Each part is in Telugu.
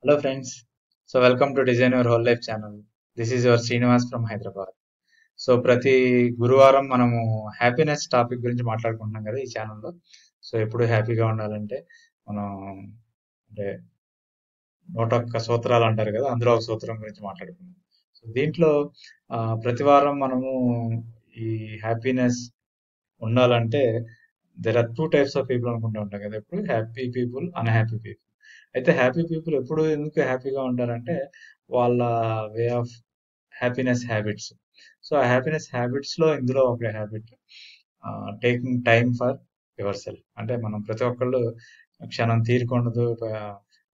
Hello friends. So welcome to Design Your Whole Life channel. This is your Srinivas from Hyderabad. So ప్రతి గురువారం మనము హ్యాపీనెస్ టాపిక్ గురించి మాట్లాడుకుంటున్నాం కదా ఈ ఛానల్లో. సో ఎప్పుడు హ్యాపీగా ఉండాలంటే మనం అంటే 101 సూత్రాలు అంటారు కదా, అందులో ఒక సూత్రం గురించి మాట్లాడుకుందాం. సో దీంట్లో ప్రతి వారం మనము ఈ హ్యాపీనెస్ ఉండాలంటే there are two types of people అనుకుంటూ ఉంటాం కదా, ఎప్పుడు హ్యాపీ పీపుల్, అన్హ్యాపీ పీపుల్. అయితే హ్యాపీ పీపుల్ ఎప్పుడు ఎందుకు హ్యాపీగా ఉంటారంటే వాళ్ళ way of happiness habits. So ఆ హ్యాపీనెస్ హ్యాబిట్స్ లో ఇందులో ఒక habit taking time for yourself. అంటే మనం ప్రతి ఒక్కళ్ళు క్షణం తీరుకుండదు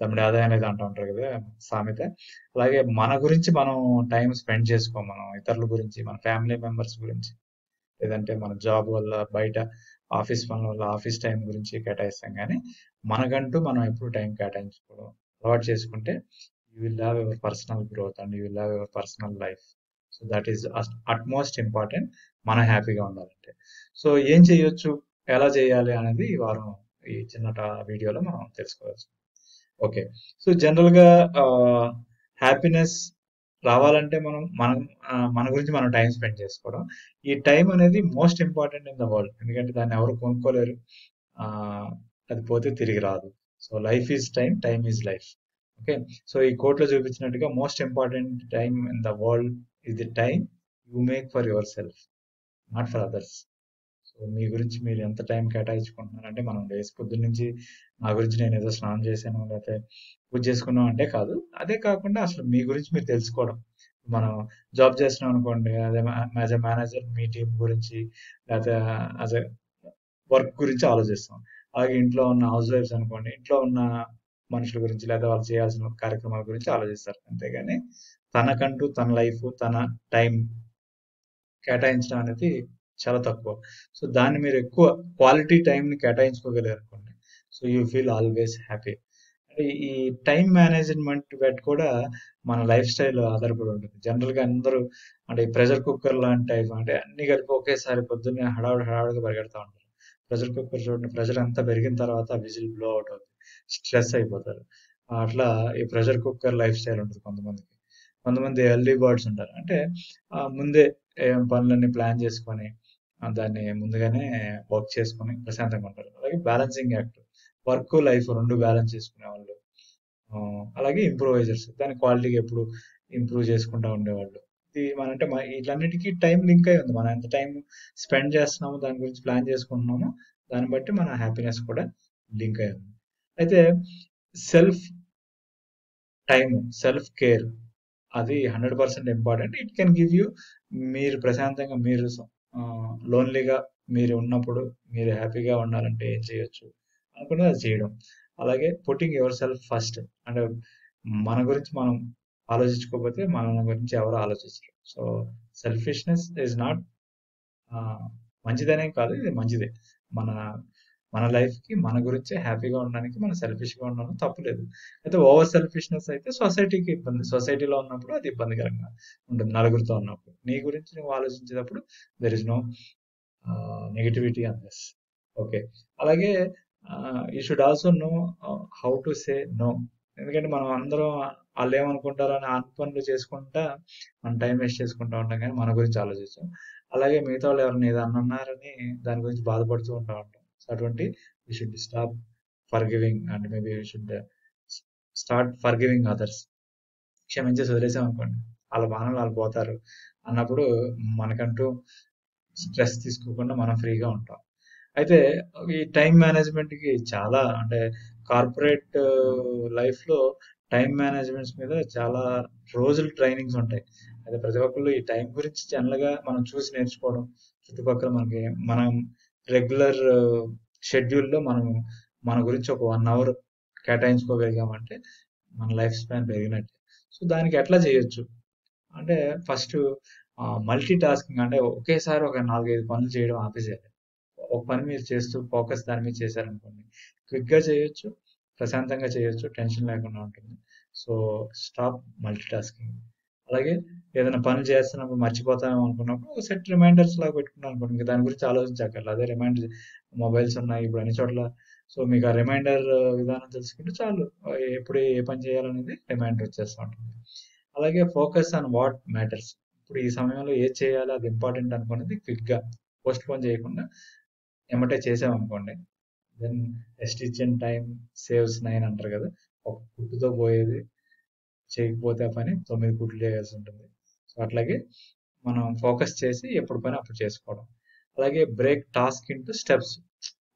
తమిడి ఆదాయం అనేది అంటూ ఉంటారు కదా సామెత. అలాగే మన గురించి మనం టైం స్పెండ్ చేసుకోం, మనం ఇతరుల గురించి, మన ఫ్యామిలీ మెంబర్స్ గురించి, లేదంటే మన జాబ్ వల్ల బయట ఆఫీస్ పనుల వల్ల ఆఫీస్ టైం గురించి కేటాయిస్తాం. కానీ మనకంటూ మనం ఎప్పుడు టైం కేటాయించుకోవడం అలవాటు చేసుకుంటే you will have your personal growth and you will have your personal life. So that is utmost important మనం హ్యాపీగా ఉండాలంటే. సో ఏం చేయొచ్చు, ఎలా చేయాలి అనేది ఈ వారం ఈ చిన్న వీడియోలో మనం తెలుసుకోవచ్చు. ఓకే. సో జనరల్గా హ్యాపీనెస్ రావాలంటే మన గురించి మనం టైం స్పెండ్ చేసుకోవడం. ఈ టైం అనేది most important in the world, ఎందుకంటే దాన్ని ఎవరు కొనుక్కోలేరు. ఆ, అది పోతే తిరిగి రాదు. So life is time, time is life. Okay. So ఈ కోట్లో చూపించినట్టుగా most important time in the world is the time you make for yourself, not for others. So మీ గురించి మీరు ఎంత టైం కేటాయించుకుంటున్నారంటే, మనం డేస్ పొద్దున్న నుంచి నా గురించి నేను ఏదో స్నానం చేశాను లేకపోతే పూజ చేసుకున్నాం అంటే కాదు. అదే కాకుండా అసలు మీ గురించి మీరు తెలుసుకోవడం. మనం జాబ్ చేస్తున్నాం అనుకోండి, అదే as a manager me team గురించి లేకపోతే యాజ్ ఎ వర్క్ గురించి ఆలోచిస్తాం. అలాగే ఇంట్లో ఉన్న హౌస్ వైఫ్స్ అనుకోండి, ఇంట్లో ఉన్న మనుషుల గురించి లేదా వాళ్ళు చేయాల్సిన కార్యక్రమాల గురించి ఆలోచిస్తారు. అంతేగాని తనకంటూ తన లైఫ్, తన టైం కేటాయించడం అనేది చాలా తక్కువ. సో దాన్ని మీరు ఎక్కువ క్వాలిటీ టైంని కేటాయించుకోగలిగారు అనుకోండి, so you feel always happy. అంటే ఈ టైం మేనేజ్మెంట్ బట్టి కూడా మన లైఫ్ స్టైల్ ఆధారపడి ఉంటుంది. జనరల్గా అందరూ అంటే ఈ ప్రెషర్ కుక్కర్ లాంటి టైప్, అంటే అన్ని కలిపి ఒకేసారి పొద్దున్నే హడావుడిగా పరిగెడతా ఉంటారు. ప్రెషర్ కుక్కర్ చూడండి, ప్రెషర్ అంతా పెరిగిన తర్వాత విజిల్ బ్లో అవుట్ అవుతుంది, స్ట్రెస్ అయిపోతారు. అట్లా ఈ ప్రెషర్ కుక్కర్ లైఫ్ స్టైల్ ఉంటుంది కొంతమందికి. కొంతమంది ఎర్లీ బర్డ్స్ ఉంటారు, అంటే ముందే ఏం పనులన్నీ ప్లాన్ చేసుకొని దాన్ని ముందుగానే వర్క్ చేసుకొని ప్రశాంతంగా ఉంటారు. అలాగే బ్యాలెన్సింగ్ యాక్ట్, వర్క్ లైఫ్ రెండు బ్యాలెన్స్ చేసుకునే వాళ్ళు. అలాగే ఇంప్రూవైజర్స్, దాని క్వాలిటీగా ఎప్పుడు ఇంప్రూవ్ చేసుకుంటూ ఉండేవాళ్ళు. ఇది అంటే వీటన్నిటికీ టైం లింక్ అయి ఉంది. మనం ఎంత టైం స్పెండ్ చేస్తున్నామో, దాని గురించి ప్లాన్ చేసుకుంటున్నామో, దాన్ని బట్టి మన హ్యాపీనెస్ కూడా లింక్ అయి ఉంది. అయితే సెల్ఫ్ టైం, సెల్ఫ్ కేర్ అది 100% important. It can give you, మీరు ప్రశాంతంగా, మీరు లోన్లీగా మీరు ఉన్నప్పుడు మీరు హ్యాపీగా ఉండాలంటే ఏం చేయొచ్చు అనుకున్నది అది చేయడం. అలాగే పుట్టింగ్ యువర్ సెల్ఫ్ ఫస్ట్, అంటే మన గురించి మనం ఆలోచించుకోకపోతే మన గురించి ఎవరు ఆలోచించరు. సో సెల్ఫిష్నెస్ ఈజ్ నాట్ మంచిదనేం కాదు, ఇది మంచిదే. మన మన లైఫ్ కి మన గురించే హ్యాపీగా ఉండడానికి మనం సెల్ఫిష్ గా ఉండడం తప్పులేదు. అయితే ఓవర్ సెల్ఫిష్నెస్ అయితే సొసైటీకి ఇబ్బంది, సొసైటీలో ఉన్నప్పుడు అది ఇబ్బందికరంగా ఉంటుంది. నలుగురితో ఉన్నప్పుడు నీ గురించి నువ్వు ఆలోచించేటప్పుడు there is no negativity on this. Okay. అలాగే you should also know how to say no. ఎందుకంటే మనం అందరం వాళ్ళు ఏమనుకుంటారో అని పనులు చేసుకుంటా మనం టైం వేస్ట్ చేసుకుంటా ఉంటాం, కానీ మన గురించి ఆలోచించాం. అలాగే మిగతా వాళ్ళు ఎవరైనా ఏదన్నా అన్నారని దాని గురించి బాధపడుతూ ఉంటాం. సో అటువంటి we should stop forgiving and maybe we should start forgiving others. క్షమించేసి వదిలేసాం అనుకోండి, వాళ్ళ బాణాలు వాళ్ళు పోతారు అన్నప్పుడు మనకంటూ స్ట్రెస్ తీసుకోకుండా మనం ఫ్రీగా ఉంటాం. అయితే ఈ టైం మేనేజ్మెంట్ కి చాలా, అంటే కార్పొరేట్ లైఫ్ లో టైం మేనేజ్మెంట్స్ మీద చాలా రోజులు ట్రైనింగ్స్ ఉంటాయి. అయితే ప్రతి ఒక్కళ్ళు ఈ టైం గురించి జనరల్గా మనం చూసి నేర్చుకోవడం, చుట్టుపక్కల మనం రెగ్యులర్ షెడ్యూల్లో మన గురించి ఒక 1 hour కేటాయించుకోగలిగామంటే మన లైఫ్ స్పాన్ పెరిగినట్టే. సో దానికి ఎట్లా చేయొచ్చు అంటే, ఫస్ట్ మల్టీ టాస్కింగ్, అంటే ఒకేసారి ఒక 4-5 పనులు చేయడం ఆపేసేయాలి. ఒక పని మీరు చేస్తూ ఫోకస్ దాని మీద చేశారనుకోండి, క్విక్గా చేయొచ్చు, ప్రశాంతంగా చేయొచ్చు, టెన్షన్ లేకుండా ఉంటుంది. So stop multi tasking. అలాగే ఏదైనా పని చేస్తున్నప్పుడు మర్చిపోతామో అనుకున్నప్పుడు సెట్ రిమైండర్స్ లాగా పెట్టుకున్నాం అనుకోండి, ఇంకా దాని గురించి ఆలోచించక్కర్లేదు. అదే రిమైండర్, మొబైల్స్ ఉన్నాయి ఇప్పుడు అన్ని చోట్ల, సో మీకు ఆ రిమైండర్ విధానం తెలుసుకుంటే చాలు, ఎప్పుడు ఏ పని చేయాలనేది రిమైండర్ వచ్చేస్తూ ఉంటుంది. అలాగే ఫోకస్ ఆన్ వాట్ మ్యాటర్స్. ఇప్పుడు ఈ సమయంలో ఏది చేయాలి, అది ఇంపార్టెంట్ అనుకున్నది క్విక్గా పోస్ట్ పోన్ చేయకుండా ఎమ్మటే చేసామనుకోండి, then a stitch in time saves 9 అంటారు కదా. ఒక కుట్టుతో పోయేది, చేయకపోతే ఆ పని 9 కుట్లు చేయాల్సి ఉంటుంది. సో అట్లాగే మనం ఫోకస్ చేసి ఎప్పుడు పని అప్పుడు చేసుకోవడం. అలాగే బ్రేక్ టాస్క్ ఇంటూ స్టెప్స్.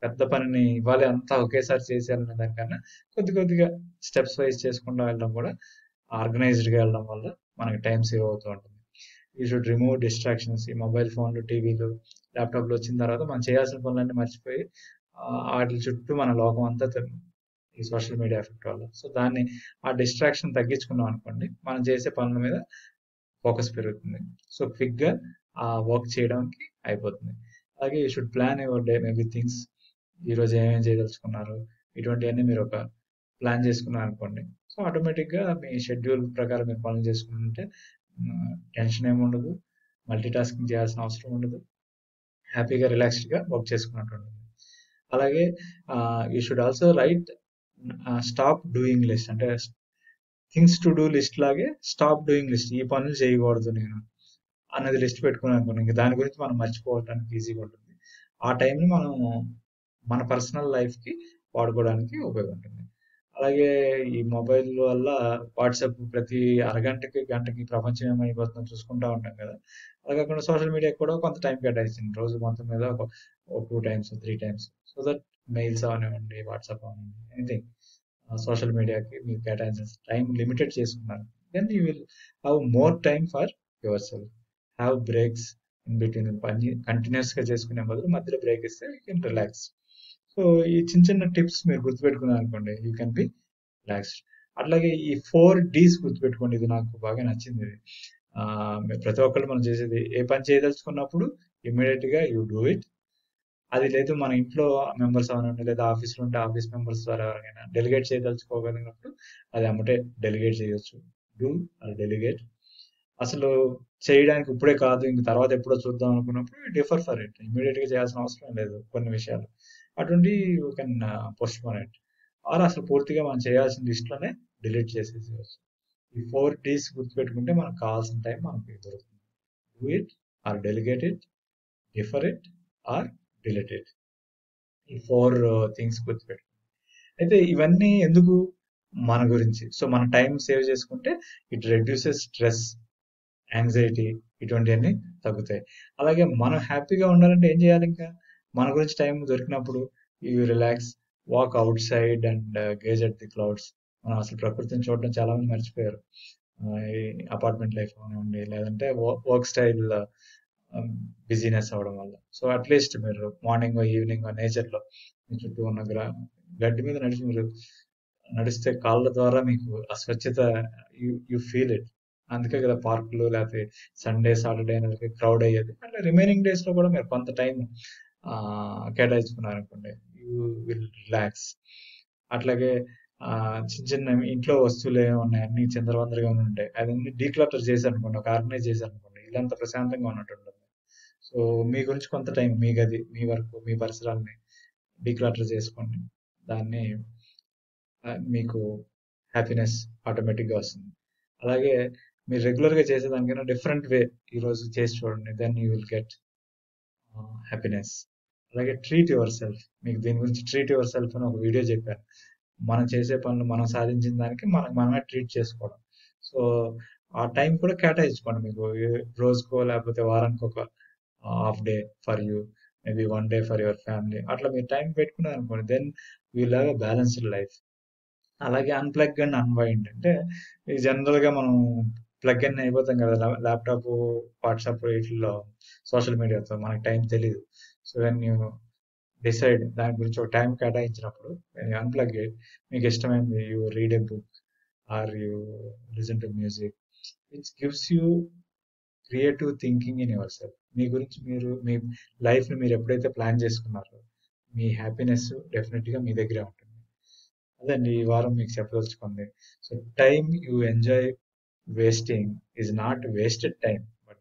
పెద్ద పనిని ఇవ్వాలి అంతా ఒకేసారి చేసేయాలనే దానికన్నా కొద్ది కొద్దిగా స్టెప్స్ వైజ్ చేసుకుంటూ వెళ్ళడం కూడా, ఆర్గనైజ్డ్గా వెళ్ళడం వల్ల మనకి టైం సేవ్ అవుతూ ఉంటుంది. You should remove distractions. ఈ మొబైల్ ఫోన్లు, టీవీలు, ల్యాప్టాప్లు వచ్చిన తర్వాత మనం చేయాల్సిన పనులన్నీ మర్చిపోయి వాటి చుట్టూ మన లోకం అంతా ఈ సోషల్ మీడియా ఎఫెక్ట్ వల్ల. సో దాన్ని, ఆ డిస్ట్రాక్షన్ తగ్గించుకున్నాం అనుకోండి, మనం చేసే పనుల మీద ఫోకస్ పెరుగుతుంది. సో క్విక్గా ఆ వర్క్ చేయడానికి అయిపోతుంది. అలాగే you should plan your day, maybe things, ఈరోజు ఏమేమి చేయదలుచుకున్నారు, ఇటువంటివన్నీ మీరు ఒక ప్లాన్ చేసుకున్నారు అనుకోండి. సో ఆటోమేటిక్గా మీ షెడ్యూల్ ప్రకారం మీరు పనులు చేసుకుంటే టెన్షన్ ఏమి ఉండదు, మల్టీ టాస్కింగ్ చేయాల్సిన అవసరం ఉండదు, హ్యాపీగా రిలాక్స్డ్గా వర్క్ చేసుకున్నట్టు ఉంటుంది. అలాగే you should also right stop doing list. అంటే థింగ్స్ టు డూ లిస్ట్ లాగే స్టాప్ డూయింగ్ లిస్ట్. ఈ పనులు చేయకూడదు నేను అన్నది లిస్ట్ పెట్టుకున్నాను అనుకోండి, ఇంకా దాని గురించి మనం మర్చిపోవడానికి ఈజీగా ఉంటుంది. ఆ టైంని మనం మన పర్సనల్ లైఫ్కి వాడుకోవడానికి ఉపయోగపడుతుంది. అలాగే ఈ మొబైల్ వల్ల వాట్సాప్ ప్రతి అరగంటకి గంటకి ప్రపంచం ఏమైపోతుందో చూసుకుంటూ ఉంటాం కదా. అలా కాకుండా సోషల్ మీడియాకి కూడా కొంత టైం కేటాయిస్తుంది, రోజు మొత్తం మీద ఒక 2 times 3 times. So that mails అవనివ్వండి, వాట్సాప్ అవనివ్వండి, ఎనీథింగ్ సోషల్ మీడియాకి మీరు కేటాయించిన టైం లిమిటెడ్ చేసుకున్నారు, then you will have more time for yourself. Have breaks in between. పని కంటిన్యూస్గా చేసుకునే బదులు మధ్యలో బ్రేక్ ఇస్తే యూ కెన్ రిలాక్స్. సో ఈ చిన్న చిన్న టిప్స్ మీరు గుర్తుపెట్టుకున్నారు అనుకోండి, యూ కెన్ బి రిలాక్స్డ్. అట్లాగే ఈ 4 Ds గుర్తుపెట్టుకోండి, ఇది నాకు బాగా నచ్చింది. ఇది ప్రతి ఒక్కళ్ళు మనం చేసేది, ఏ పని చేయదలుచుకున్నప్పుడు ఇమ్మీడియట్గా యూ డూ ఇట్. అది లేదు మన ఇంట్లో మెంబర్స్ అవనండి, లేదా ఆఫీస్లో ఉంటే ఆఫీస్ మెంబర్స్ ద్వారా ఎవరికైనా డెలిగేట్ చేయదలుచుకోగలిగినప్పుడు అది అమ్మటే డెలిగేట్ చేయొచ్చు. Do or delegate. అసలు చేయడానికి ఇప్పుడే కాదు, ఇంక తర్వాత ఎప్పుడో చూద్దాం అనుకున్నప్పుడు డిఫర్ ఫర్ ఇట్. ఇమీడియట్గా చేయాల్సిన అవసరం లేదు కొన్ని విషయాలు, అటువంటి you can postpone it. Or అసలు పూర్తిగా మనం చేయాల్సిన లిస్ట్లోనే డిలీట్ చేసేసేయచ్చు. ఈ 4 Ds గుర్తుపెట్టుకుంటే మనకు కావాల్సిన టైం మనకి దొరుకుతుంది. Do it or delegate it, differ it or delete it. ఈ 4 things గుర్తుపెట్టుకోండి. అయితే ఇవన్నీ ఎందుకు, మన గురించి. సో మన టైం సేవ్ చేసుకుంటే ఇట్ రెడ్యూసెస్ స్ట్రెస్, యాంగ్జైటీ, ఇటువంటివన్నీ తగ్గుతాయి. అలాగే మనం హ్యాపీగా ఉండాలంటే ఏం చేయాలి, ఇంకా మన గురించి టైం దొరికినప్పుడు you relax, walk out side and gauge at the clouds. మనం అసలు ప్రకృతిని చూడడం చాలా మంది మర్చిపోయారు, ఈ అపార్ట్మెంట్ లైఫ్ ఉండి, లేదంటే వర్క్ స్టైల్ బిజీనెస్ అవ్వడం వల్ల. సో అట్లీస్ట్ మీరు మార్నింగ్ ఈవినింగ్ నేచర్లో మీ చుట్టూ ఉన్న గడ్డి మీద మీరు నడిస్తే కాళ్ళ ద్వారా మీకు ఆ స్వచ్ఛత, యూ ఫీల్ ఇట్. అందుకే కదా పార్కులు, లేకపోతే సండే సాటర్డే అనేది క్రౌడ్ అయ్యేది. అట్లా రిమైనింగ్ డేస్ లో కూడా మీరు కొంత టైం కేటాయించుకున్నారు అనుకోండి, యూ విల్ రిలాక్స్. అట్లాగే చిన్న చిన్న ఇంట్లో వస్తువులు ఏమి ఉన్నాయి, అన్ని చిందరవందరగా ఉంటాయి, అవన్నీ డీక్లటర్ చేశారనుకోండి, ఒక ఆర్గనైజ్ చేశారనుకోండి, ఇల్లంతా ప్రశాంతంగా ఉన్నట్టు ఉంటుంది. సో మీ గురించి కొంత టైం, మీ గది, మీ వర్క్, మీ పరిసరాలని డీక్లటర్ చేసుకోండి. దాన్ని మీకు హ్యాపీనెస్ ఆటోమేటిక్గా వస్తుంది. అలాగే మీరు రెగ్యులర్గా చేసేదానికైనా డిఫరెంట్ వే ఈరోజు చేసి చూడండి, then you will get happiness. అలాగే ట్రీట్ యువర్ సెల్ఫ్. మీకు దీని గురించి ట్రీట్ యువర్ సెల్ఫ్ అని ఒక వీడియో చెప్పాను. మనం చేసే పనులు మనం సాధించిన దానికి మనమే ట్రీట్ చేసుకోవడం. సో ఆ టైం కూడా కేటాయించుకోండి, మీకు రోజుకో లేకపోతే వారానికి ఒక half day for you, maybe 1 day for your family. అట్లా మీరు టైం పెట్టుకున్నారు అనుకోండి, then you will have a balanced life. అలాగే అన్ప్లగ్ అండ్ అన్వైండ్ అంటే, ఈ జనరల్గా మనం ప్లగ్ ఇన్ అయిపోతాం కదా ల్యాప్టాప్, వాట్సాప్, వీటిల్లో సోషల్ మీడియాతో మనకి టైం తెలియదు. సో వెన్ యూ డిసైడ్ దాని గురించి ఒక టైం కేటాయించినప్పుడు, అన్ప్లగ్ ఇట్, మీకు ఇష్టమైంది you read a book or you listen to music, which gives you creative thinking in yourself. మీ గురించి మీరు, మీ లైఫ్ని మీరు ఎప్పుడైతే ప్లాన్ చేసుకున్నారో, మీ హ్యాపీనెస్ డెఫినెట్గా మీ దగ్గరే ఉంటుంది. అదండి ఈ వారం మీకు చెప్పదలుచుకుంది. So time you enjoy wasting is not wasted time, but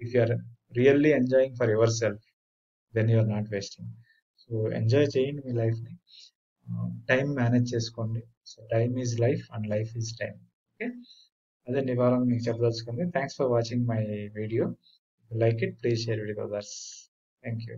if you are really enjoying for yourself, then you are not wasting. So enjoy చేయండి మీ లైఫ్ని. టైం మేనేజ్ చేసుకోండి. So time is life and life is time. Okay, అదే నివారణ మీకు చెప్పదలుచుకుంది. Thanks for watching my video. Like it, please share with others. Thank you.